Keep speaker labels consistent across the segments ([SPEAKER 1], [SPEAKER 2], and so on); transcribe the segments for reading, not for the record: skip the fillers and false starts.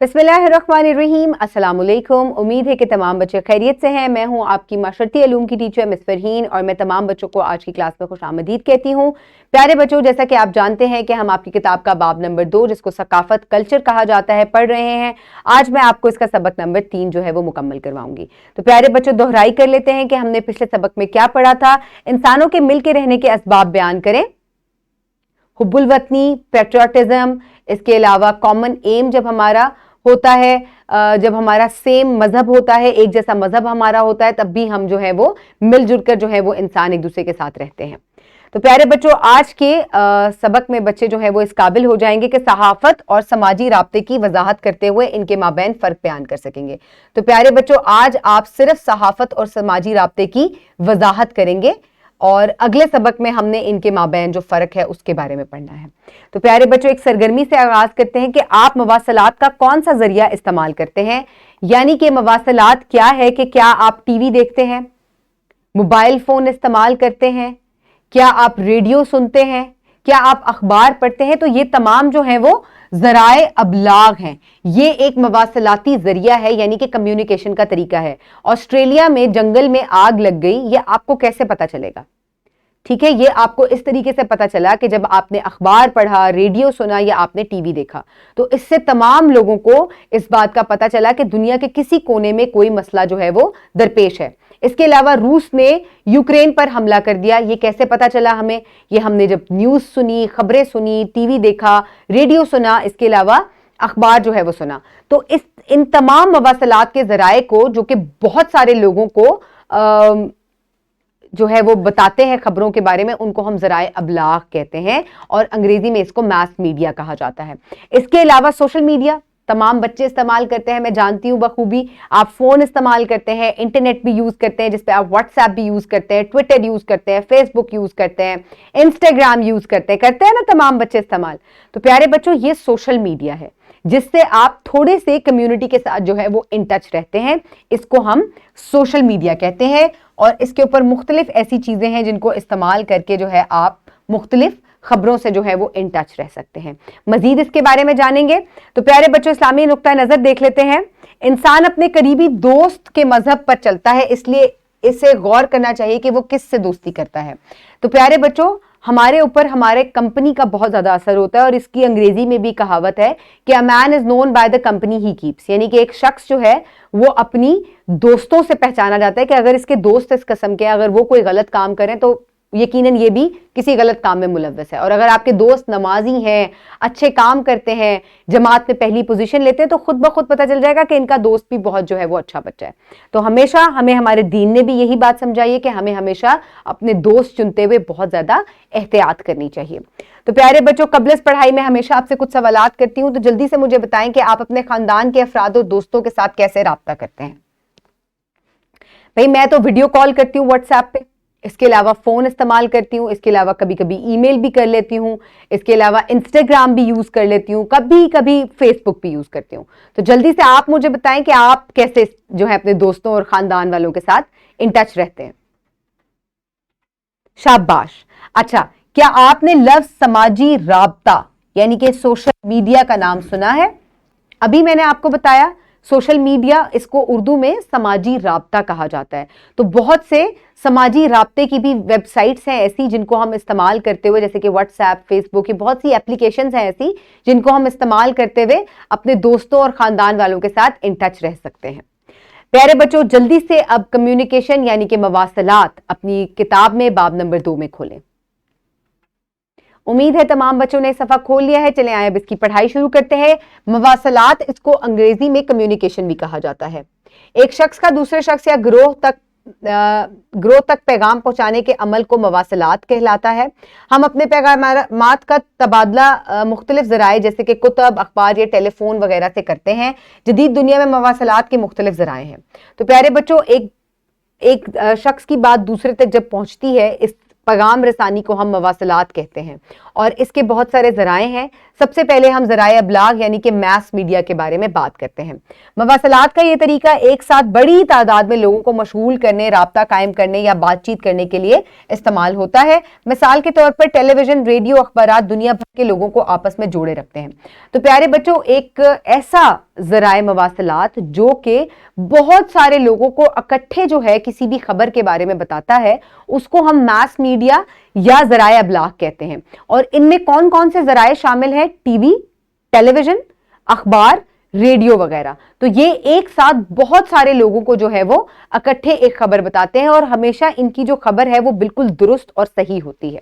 [SPEAKER 1] बिस्मिल्लाहिर्रहमानिर्रहीम। अस्सलाम वालेकुम। उम्मीद है कि तमाम बच्चे खैरियत से हैं। मैं हूं आपकी माशरती उलूम की टीचर मिस फरहीन और मैं तमाम बच्चों को आज की क्लास में खुशामदीद कहती हूं। प्यारे बच्चों, जैसा कि आप जानते हैं कि हम आपकी किताब का बाब नंबर 2 जिसको सकाफत कल्चर कहा जाता है पढ़ रहे हैं। आज मैं आपको इसका सबक नंबर 3 जो है वो मुकम्मल करवाऊंगी। तो प्यारे बच्चों, दोहराई कर लेते हैं कि हमने पिछले सबक में क्या पढ़ा था। इंसानों के मिल के रहने के असबाब बयान करें, हुब्बुल वतनी, पेट्रियाटिज्म, इसके अलावा कॉमन एम जब हमारा होता है, जब हमारा सेम मजहब होता है, एक जैसा मजहब हमारा होता है, तब भी हम जो है वो मिलजुल कर जो है वो इंसान एक दूसरे के साथ रहते हैं। तो प्यारे बच्चों, आज के सबक में बच्चे जो है वो इस काबिल हो जाएंगे कि सहाफत और समाजी राब्ते की वजाहत करते हुए इनके माबैन फर्क बयान कर सकेंगे। तो प्यारे बच्चों, आज आप सिर्फ सहाफत और समाजी राब्ते की वजाहत करेंगे और अगले सबक में हमने इनके माबैन जो फर्क है उसके बारे में पढ़ना है। तो प्यारे बच्चों, एक सरगर्मी से आगाज करते हैं कि आप मवासलात का कौन सा जरिया इस्तेमाल करते हैं। यानी कि मवासलात क्या है कि क्या आप टीवी देखते हैं, मोबाइल फोन इस्तेमाल करते हैं, क्या आप रेडियो सुनते हैं, क्या आप अखबार पढ़ते हैं। तो ये तमाम जो है वो जराए अबलाग हैं। ये एक मवासलाती जरिया है, यानी कि कम्युनिकेशन का तरीका है। ऑस्ट्रेलिया में जंगल में आग लग गई, ये आपको कैसे पता चलेगा? ठीक है, ये आपको इस तरीके से पता चला कि जब आपने अखबार पढ़ा, रेडियो सुना या आपने टीवी देखा। तो इससे तमाम लोगों को इस बात का पता चला कि दुनिया के किसी कोने में कोई मसला जो है वो दरपेश है। इसके अलावा रूस ने यूक्रेन पर हमला कर दिया, ये कैसे पता चला हमें? ये हमने जब न्यूज़ सुनी, खबरें सुनी, टीवी देखा, रेडियो सुना, इसके अलावा अखबार जो है वो सुना। तो इन तमाम मवासलात के जराए को, जो कि बहुत सारे लोगों को जो है वो बताते हैं खबरों के बारे में, उनको हम जराए अबलाग कहते हैं और अंग्रेजी में इसको मास मीडिया कहा जाता है। इसके अलावा सोशल मीडिया तमाम बच्चे इस्तेमाल करते हैं, मैं जानती हूं बखूबी। आप फोन इस्तेमाल करते हैं, इंटरनेट भी यूज करते हैं, जिसपे आप व्हाट्सएप भी यूज करते हैं, ट्विटर यूज करते हैं, फेसबुक यूज करते हैं, इंस्टाग्राम यूज करते हैं ना तमाम बच्चे इस्तेमाल। तो प्यारे बच्चों, ये सोशल मीडिया है जिससे आप थोड़े से कम्युनिटी के साथ जो है वो इन टच रहते हैं। इसको हम सोशल मीडिया कहते हैं और इसके ऊपर मुख्तलिफ ऐसी चीजें हैं जिनको इस्तेमाल करके जो है आप मुख्तलिफ खबरों से जो है वो इन टच रह सकते हैं। मजीद इसके बारे में जानेंगे। तो प्यारे बच्चों, इस्लामी नुक्ता नजर देख लेते हैं। इंसान अपने करीबी दोस्त के मजहब पर चलता है, इसलिए इसे गौर करना चाहिए कि वो किससे दोस्ती करता है। तो प्यारे बच्चों, हमारे ऊपर हमारे कंपनी का बहुत ज्यादा असर होता है और इसकी अंग्रेजी में भी कहावत है कि a man is known by the company he keeps. यानी कि एक शख्स जो है वो अपनी दोस्तों से पहचाना जाता है कि अगर इसके दोस्त इस किस्म के, अगर वो कोई गलत काम करें तो यकीनन ये भी किसी गलत काम में मुलव्वस है। और अगर आपके दोस्त नमाजी हैं, अच्छे काम करते हैं, जमात में पहली पोजीशन लेते हैं, तो खुद ब खुद पता चल जाएगा कि इनका दोस्त भी बहुत जो है वो अच्छा बच्चा है। तो हमेशा हमें हमारे दीन ने भी यही बात समझाई है कि हमें हमेशा अपने दोस्त चुनते हुए बहुत ज्यादा एहतियात करनी चाहिए। तो प्यारे बच्चों, कबल पढ़ाई में हमेशा आपसे कुछ सवालात करती हूँ, तो जल्दी से मुझे बताएं कि आप अपने खानदान के अफराद और दोस्तों के साथ कैसे राब्ता करते हैं। भाई, मैं तो वीडियो कॉल करती हूँ व्हाट्सएप पे, इसके अलावा फोन इस्तेमाल करती हूँ, इसके अलावा कभी कभी ईमेल भी कर लेती हूँ, इसके अलावा इंस्टाग्राम भी यूज कर लेती हूँ, कभी कभी फेसबुक भी यूज करती हूँ। तो जल्दी से आप मुझे बताएं कि आप कैसे जो है अपने दोस्तों और खानदान वालों के साथ इन टच रहते हैं। शाबाश। अच्छा, क्या आपने लफ्ज समाजी राब्ता यानी कि सोशल मीडिया का नाम सुना है? अभी मैंने आपको बताया सोशल मीडिया, इसको उर्दू में समाजी राब्ता कहा जाता है। तो बहुत से समाजी राब्ते की भी वेबसाइट्स हैं ऐसी जिनको हम इस्तेमाल करते हुए, जैसे कि व्हाट्सएप, फेसबुक, की बहुत सी एप्लीकेशंस हैं ऐसी जिनको हम इस्तेमाल करते हुए अपने दोस्तों और खानदान वालों के साथ इन टच रह सकते हैं। प्यारे बच्चों, जल्दी से अब कम्युनिकेशन यानी कि मवासलात अपनी किताब में बाब नंबर 2 में खोलें। उम्मीद है तमाम बच्चों ने सफा खोल लिया है। चले आए अब इसकी पढ़ाई शुरू करते हैं। मवासलात, इसको अंग्रेजी में कम्युनिकेशन भी कहा जाता है। एक शख्स का दूसरे शख्स या ग्रोह तक पैगाम पहुंचाने के अमल को मवासलात कहलाता है। हम अपने पैगामात का तबादला मुख्तलिफ जराए जैसे कि कुतब, अखबार या टेलीफोन वगैरह से करते हैं। जदीद दुनिया में मवासलात के मुख्तलिफ जराए हैं। तो प्यारे बच्चों, एक शख्स की बात दूसरे तक जब पहुंचती है, इस पैगाम रसानी को हम मवासलात कहते हैं और इसके बहुत सारे जराए हैं। सबसे पहले हम ज़राए अबलाग यानी कि मैस मीडिया के बारे में बात करते हैं। मवासलात का ये तरीका एक साथ बड़ी तादाद में लोगों को मशगूल करने, राब्ता कायम करने या बातचीत करने के लिए इस्तेमाल होता है। मिसाल के तौर पर टेलीविजन, रेडियो, अखबारात दुनिया भर के लोगों को आपस में जोड़े रखते हैं। तो प्यारे बच्चों, एक ऐसा ज़राए मवासलात जो कि बहुत सारे लोगों को इकट्ठे जो है किसी भी खबर के बारे में बताता है, उसको हम मैस मीडिया या ज़राए अबलाग कहते हैं। और इनमें कौन कौन से ज़राए शामिल हैं? टीवी, टेलीविजन, अखबार, रेडियो वगैरह। तो ये एक साथ बहुत सारे लोगों को जो है वो इकट्ठे एक खबर बताते हैं और हमेशा इनकी जो खबर है वो बिल्कुल दुरुस्त और सही होती है।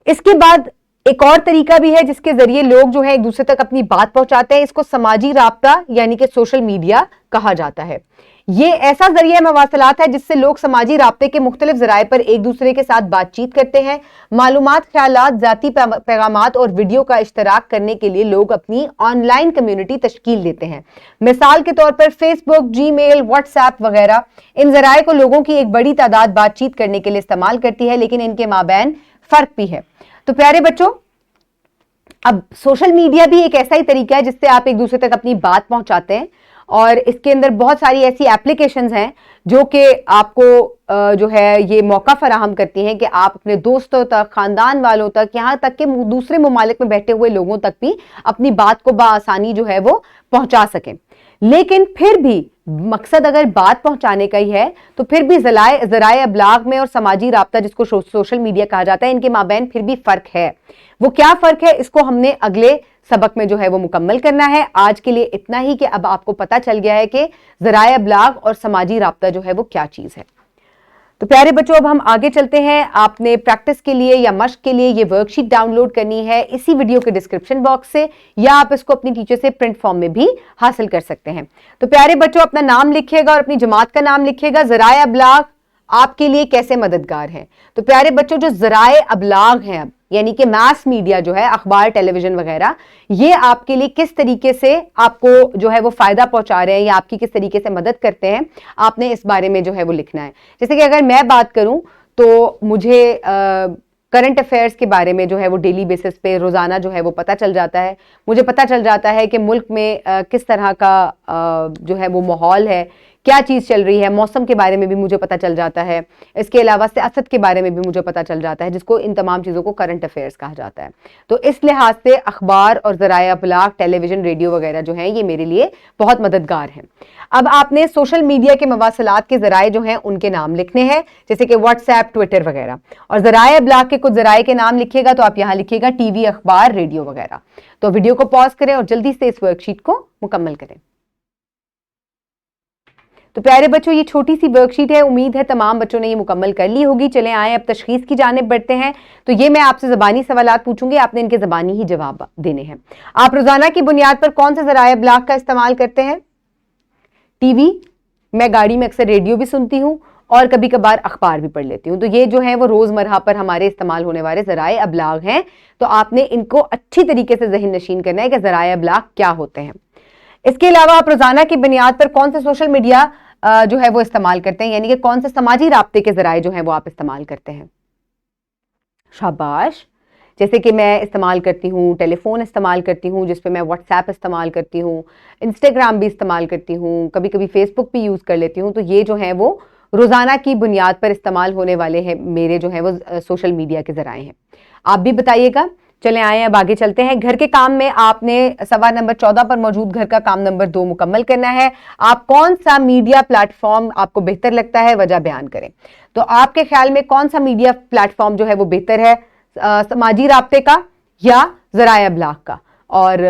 [SPEAKER 1] इसके बाद एक और तरीका भी है जिसके जरिए लोग जो है एक दूसरे तक अपनी बात पहुंचाते हैं। इसको समाजी राब्ता यानी कि सोशल मीडिया कहा जाता है। ये ऐसा जरिया मवासलात है जिससे लोग समाजी राब्ते के मुख्तलिफ जराए पर एक दूसरे के साथ बातचीत करते हैं। मालूमात, ख्यालात, जाती पैगामात और वीडियो का इश्तराक करने के लिए लोग अपनी ऑनलाइन कम्युनिटी तश्कील देते हैं। मिसाल के तौर पर फेसबुक, जीमेल, व्हाट्सएप वगैरह इन जराए को लोगों की एक बड़ी तादाद बातचीत करने के लिए इस्तेमाल करती है, लेकिन इनके माबैन फर्क भी है। तो प्यारे बच्चों, अब सोशल मीडिया भी एक ऐसा ही तरीका है जिससे आप एक दूसरे तक अपनी बात पहुंचाते हैं और इसके अंदर बहुत सारी ऐसी एप्लीकेशंस हैं जो कि आपको जो है ये मौका फराहम करती हैं कि आप अपने दोस्तों तक, खानदान वालों तक, यहाँ तक कि दूसरे मुमालिक में बैठे हुए लोगों तक भी अपनी बात को बाआसानी जो है वो पहुंचा सकें। लेकिन फिर भी मकसद अगर बात पहुंचाने का ही है तो फिर भी ज़राए अबलाग में और समाजी राब्ता जिसको सोशल मीडिया कहा जाता है, इनके माबैन फिर भी फर्क है। वो क्या फर्क है इसको हमने अगले सबक में जो है वो मुकम्मल करना है। आज के लिए इतना ही कि अब आपको पता चल गया है कि ज़राए अबलाग और समाजी राब्ता जो है वो क्या चीज़ है। तो प्यारे बच्चों, अब हम आगे चलते हैं। आपने प्रैक्टिस के लिए या मश्क के लिए ये वर्कशीट डाउनलोड करनी है इसी वीडियो के डिस्क्रिप्शन बॉक्स से, या आप इसको अपनी टीचर से प्रिंट फॉर्म में भी हासिल कर सकते हैं। तो प्यारे बच्चों, अपना नाम लिखिएगा और अपनी जमात का नाम लिखिएगा। ज़राए अबलाग आपके लिए कैसे मददगार है? तो प्यारे बच्चों, जो ज़राए अबलाग हैं अब यानी कि मास मीडिया जो है, अखबार, टेलीविजन वगैरह, ये आपके लिए किस तरीके से आपको जो है वो फायदा पहुंचा रहे हैं या आपकी किस तरीके से मदद करते हैं, आपने इस बारे में जो है वो लिखना है। जैसे कि अगर मैं बात करूं तो मुझे करंट अफेयर्स के बारे में जो है वो डेली बेसिस पे रोजाना जो है वो पता चल जाता है। मुझे पता चल जाता है कि मुल्क में किस तरह का जो है वो माहौल है, क्या चीज़ चल रही है, मौसम के बारे में भी मुझे पता चल जाता है। इसके अलावा सियासत के बारे में भी मुझे पता चल जाता है, जिसको इन तमाम चीज़ों को करंट अफेयर्स कहा जाता है। तो इस लिहाज से अखबार और ज़राए अबलाग, टेलीविज़न, रेडियो वगैरह जो हैं ये मेरे लिए बहुत मददगार हैं। अब आपने सोशल मीडिया के मवासलात के ज़राए जो हैं उनके नाम लिखने हैं, जैसे कि व्हाट्सएप, ट्विटर वगैरह। और ज़राए अबलाग के कुछ ज़राए के नाम लिखिएगा तो आप यहाँ लिखिएगा टीवी, अखबार, रेडियो वगैरह। तो वीडियो को पॉज करें और जल्दी से इस वर्कशीट को मुकम्मल करें। तो प्यारे बच्चों, ये छोटी सी वर्कशीट है, उम्मीद है तमाम बच्चों ने ये मुकम्मल कर ली होगी। चलें आए अब तशखीस की जानिब बढ़ते हैं। तो ये मैं आपसे ज़बानी सवालात पूछूंगी, आपने इनके ज़बानी ही जवाब देने हैं। आप रोजाना की बुनियाद पर कौन से ज़राए अबलाग का इस्तेमाल करते हैं? टीवी, मैं गाड़ी में अक्सर रेडियो भी सुनती हूँ और कभी कभार अखबार भी पढ़ लेती हूँ। तो ये जो है वो रोजमर्रा पर हमारे इस्तेमाल होने वाले ज़राए अबलाग हैं। तो आपने इनको अच्छी तरीके से ज़हन नशीन करना है कि ज़राए अबलाग क्या होते हैं। इसके अलावा आप रोजाना की बुनियाद पर कौन से सोशल मीडिया जो है वो इस्तेमाल करते हैं, यानी कि कौन से समाजी राब्ते के ज़राए जो हैं वो आप इस्तेमाल करते हैं? शाबाश। जैसे कि मैं इस्तेमाल करती हूँ, टेलीफोन इस्तेमाल करती हूँ जिस पे मैं व्हाट्सएप इस्तेमाल करती हूँ, इंस्टाग्राम भी इस्तेमाल करती हूँ, कभी कभी फेसबुक भी यूज़ कर लेती हूँ। तो ये जो है वो रोज़ाना की बुनियाद पर इस्तेमाल होने वाले हैं मेरे जो है वो सोशल मीडिया के ज़राए हैं। आप भी बताइएगा। चले आए अब आगे चलते हैं। घर के काम में आपने सवाल नंबर 14 पर मौजूद घर का काम नंबर 2 मुकम्मल करना है। आप कौन सा मीडिया प्लेटफॉर्म आपको बेहतर लगता है, वजह बयान करें। तो आपके ख्याल में कौन सा मीडिया प्लेटफॉर्म जो है वो बेहतर है, समाजी राब्ते का या ज़राए अबलाग का? और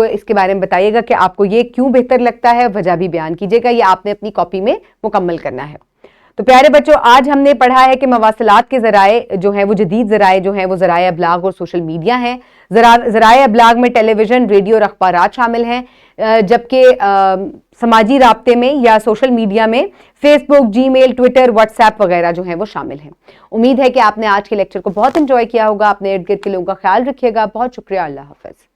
[SPEAKER 1] इसके बारे में बताइएगा कि आपको ये क्यों बेहतर लगता है, वजह भी बयान कीजिएगा। ये आपने अपनी कॉपी में मुकम्मल करना है। तो प्यारे बच्चों, आज हमने पढ़ा है कि मवासलात के ज़राए जो हैं वो जदीद ज़राए जो हैं वो ज़राए अबलाग और सोशल मीडिया हैं। ज़राए अबलाग में टेलीविज़न, रेडियो और अखबारात शामिल हैं, जबकि समाजी राब्ते में या सोशल मीडिया में फेसबुक, जीमेल, ट्विटर, व्हाट्सएप वगैरह जो हैं वो शामिल हैं। उम्मीद है कि आपने आज के लेक्चर को बहुत इंजॉय किया होगा। अपने इर्द गिर्द के लोगों का ख्याल रखिएगा। बहुत शुक्रिया। अल्लाह हाफ़िज़।